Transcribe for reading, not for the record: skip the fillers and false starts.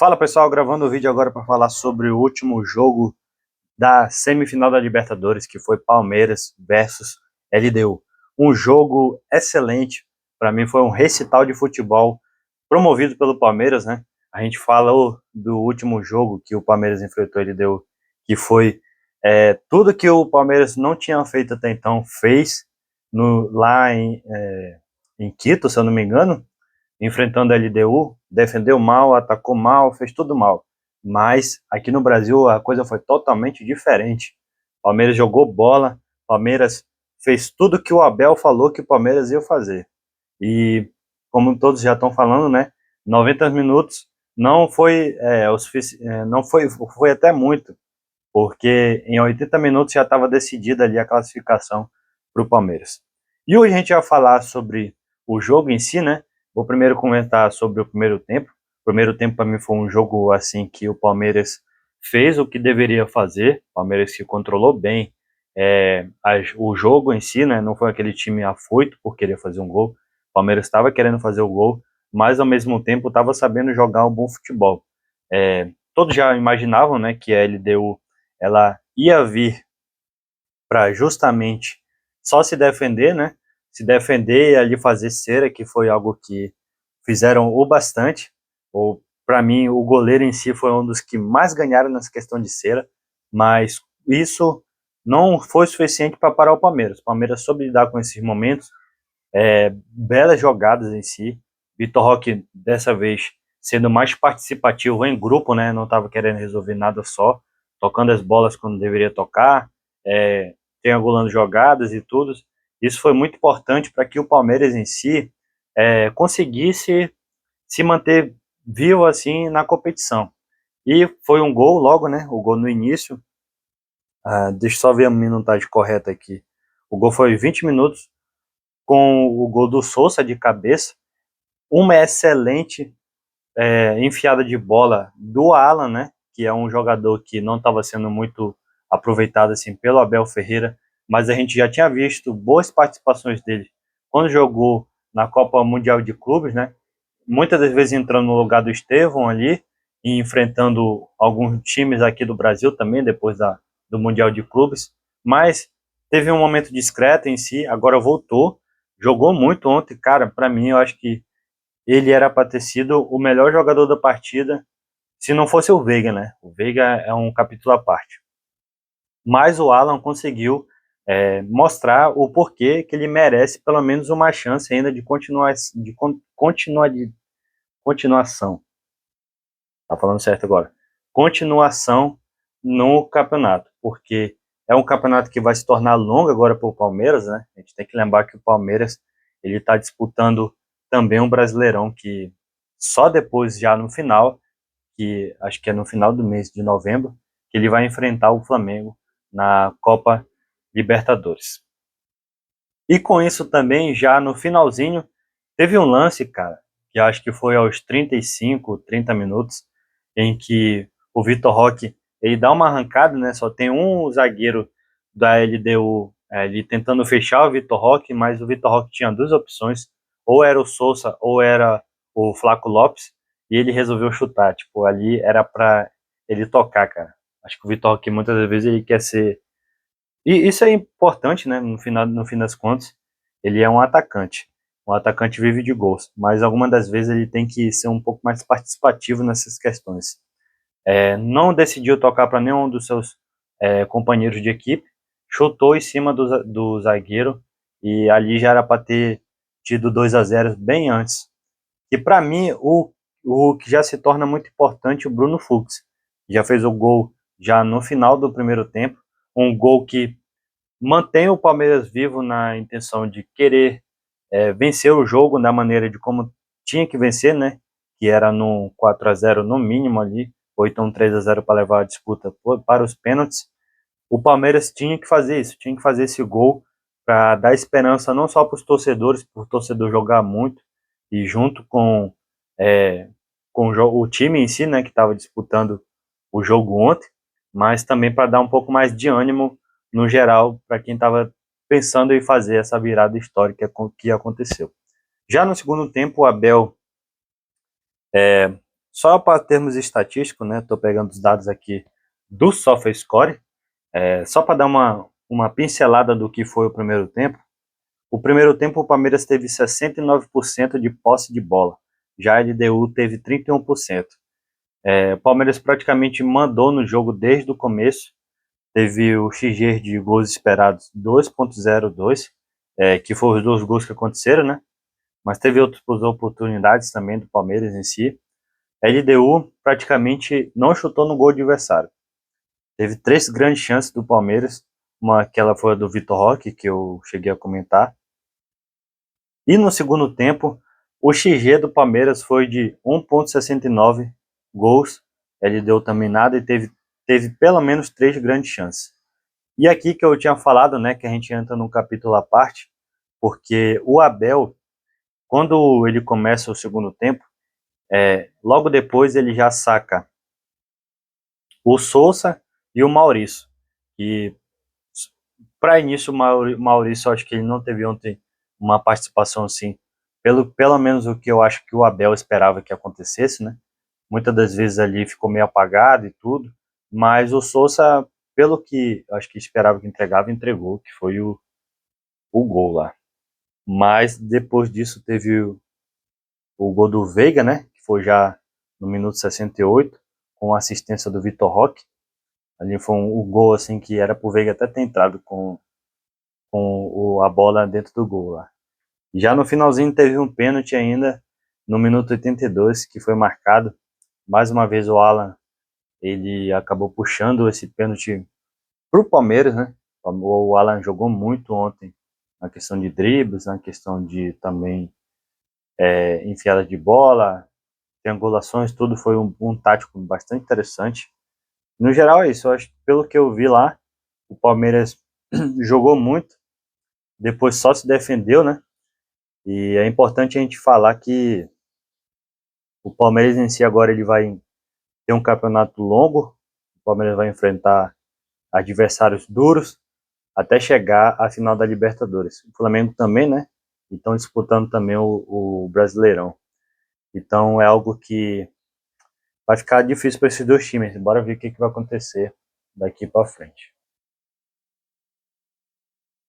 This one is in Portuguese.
Fala pessoal, gravando o vídeo agora para falar sobre o último jogo da semifinal da Libertadores, que foi Palmeiras versus LDU. Um jogo excelente, para mim foi um recital de futebol promovido pelo Palmeiras, né? A gente falou do último jogo que o Palmeiras enfrentou a LDU, que foi tudo que o Palmeiras não tinha feito até então, fez lá em Quito, se eu não me engano, enfrentando a LDU, defendeu mal, atacou mal, fez tudo mal. Mas aqui no Brasil a coisa foi totalmente diferente. Palmeiras jogou bola, Palmeiras fez tudo que o Abel falou que o Palmeiras ia fazer. E como todos já estão falando, né, 90 minutos não foi o suficiente, não foi até muito, porque em 80 minutos já estava decidida ali a classificação para o Palmeiras. E hoje a gente vai falar sobre o jogo em si, né? Vou primeiro comentar sobre o primeiro tempo. O primeiro tempo para mim foi um jogo assim que o Palmeiras fez o que deveria fazer. O Palmeiras que controlou bem o jogo em si, né? Não foi aquele time afoito por querer fazer um gol. O Palmeiras estava querendo fazer o gol, mas ao mesmo tempo estava sabendo jogar um bom futebol. Todos já imaginavam, né, que a LDU ela ia vir para justamente só se defender, né? Se defender e ali fazer cera, que foi algo que fizeram o bastante. Ou para mim o goleiro em si foi um dos que mais ganharam nessa questão de cera, mas isso não foi suficiente para parar o Palmeiras. O Palmeiras soube lidar com esses momentos, belas jogadas em si. Vitor Roque dessa vez sendo mais participativo em grupo, né? Não estava querendo resolver nada só, tocando as bolas quando deveria tocar, triangulando jogadas e tudo. Isso foi muito importante para que o Palmeiras em si conseguisse se manter vivo assim na competição. E foi um gol logo, né? O gol no início. Deixa eu só ver a minutagem correta aqui. O gol foi 20 minutos com o gol do Sousa de cabeça. Uma excelente enfiada de bola do Alan, né? Que é um jogador que não estava sendo muito aproveitado assim pelo Abel Ferreira, mas a gente já tinha visto boas participações dele quando jogou na Copa Mundial de Clubes, né? Muitas das vezes entrando no lugar do Estevão ali e enfrentando alguns times aqui do Brasil também depois do Mundial de Clubes, mas teve um momento discreto em si, agora voltou, jogou muito ontem, cara, para mim eu acho que ele era para ter sido o melhor jogador da partida, se não fosse o Veiga, né? O Veiga é um capítulo à parte. Mas o Alan conseguiu mostrar o porquê que ele merece pelo menos uma chance ainda de continuação. Tá falando certo agora. Continuação no campeonato, porque é um campeonato que vai se tornar longo agora para o Palmeiras, né? A gente tem que lembrar que o Palmeiras ele está disputando também um Brasileirão que só depois, já no final, que acho que é no final do mês de novembro, que ele vai enfrentar o Flamengo na Copa Libertadores. E com isso também, já no finalzinho, teve um lance, cara, que acho que foi aos 35, 30 minutos, em que o Vitor Roque, ele dá uma arrancada, né? Só tem um zagueiro da LDU ali tentando fechar o Vitor Roque, mas o Vitor Roque tinha duas opções, ou era o Sousa ou era o Flaco Lopes, e ele resolveu chutar, tipo, ali era para ele tocar, cara. Acho que o Vitor Roque muitas vezes ele quer ser, e isso é importante, né? No fim das contas, ele é um atacante. Um atacante vive de gols, mas algumas das vezes ele tem que ser um pouco mais participativo nessas questões. Não decidiu tocar para nenhum dos seus companheiros de equipe, chutou em cima do zagueiro e ali já era para ter tido 2-0 bem antes. E para mim, o que já se torna muito importante, o Bruno Fux. Já fez o gol já no final do primeiro tempo, um gol que mantém o Palmeiras vivo na intenção de querer vencer o jogo da maneira de como tinha que vencer, né? Que era no 4-0 no mínimo ali, ou então 3-0 para levar a disputa para os pênaltis. O Palmeiras tinha que fazer isso, tinha que fazer esse gol para dar esperança não só para os torcedores, para o torcedor jogar muito, e junto com o time em si, né, que estava disputando o jogo ontem, mas também para dar um pouco mais de ânimo no geral para quem estava pensando em fazer essa virada histórica que aconteceu. Já no segundo tempo, o Abel Só para termos estatísticos, né? Estou pegando os dados aqui do SofaScore, só para dar uma pincelada do que foi o primeiro tempo. O primeiro tempo o Palmeiras teve 69% de posse de bola, já a LDU teve 31%. O Palmeiras praticamente mandou no jogo desde o começo, teve o XG de gols esperados 2.02, que foram os 2 gols que aconteceram, né? Mas teve outras oportunidades também do Palmeiras em si. A LDU praticamente não chutou no gol adversário. Teve 3 grandes chances do Palmeiras, aquela foi a do Vitor Roque, que eu cheguei a comentar. E no segundo tempo, o XG do Palmeiras foi de 1.69 gols. Ele deu também nada e teve pelo menos 3 grandes chances. E aqui que eu tinha falado, né, que a gente entra num capítulo à parte, porque o Abel, quando ele começa o segundo tempo, logo depois ele já saca o Sousa e o Maurício. E para início, o Maurício, acho que ele não teve ontem uma participação assim, pelo menos o que eu acho que o Abel esperava que acontecesse, né? Muitas das vezes ali ficou meio apagado e tudo, mas o Sousa, pelo que eu acho que esperava que entregava, entregou, que foi o gol lá. Mas depois disso teve o gol do Veiga, né? Que foi já no minuto 68, com a assistência do Vitor Roque. Ali foi o gol assim que era pro Veiga até ter entrado com a bola dentro do gol lá. Já no finalzinho teve um pênalti ainda, no minuto 82, que foi marcado. Mais uma vez o Alan, ele acabou puxando esse pênalti pro Palmeiras, né? O Alan jogou muito ontem na questão de dribles, na questão de também enfiada de bola, triangulações, tudo foi um tático bastante interessante. No geral é isso, eu acho, pelo que eu vi lá, o Palmeiras jogou muito, depois só se defendeu, né? E é importante a gente falar que o Palmeiras em si agora ele vai ter um campeonato longo, o Palmeiras vai enfrentar adversários duros até chegar à final da Libertadores. O Flamengo também, né? E estão disputando também o Brasileirão. Então é algo que vai ficar difícil para esses dois times. Bora ver o que vai acontecer daqui para frente.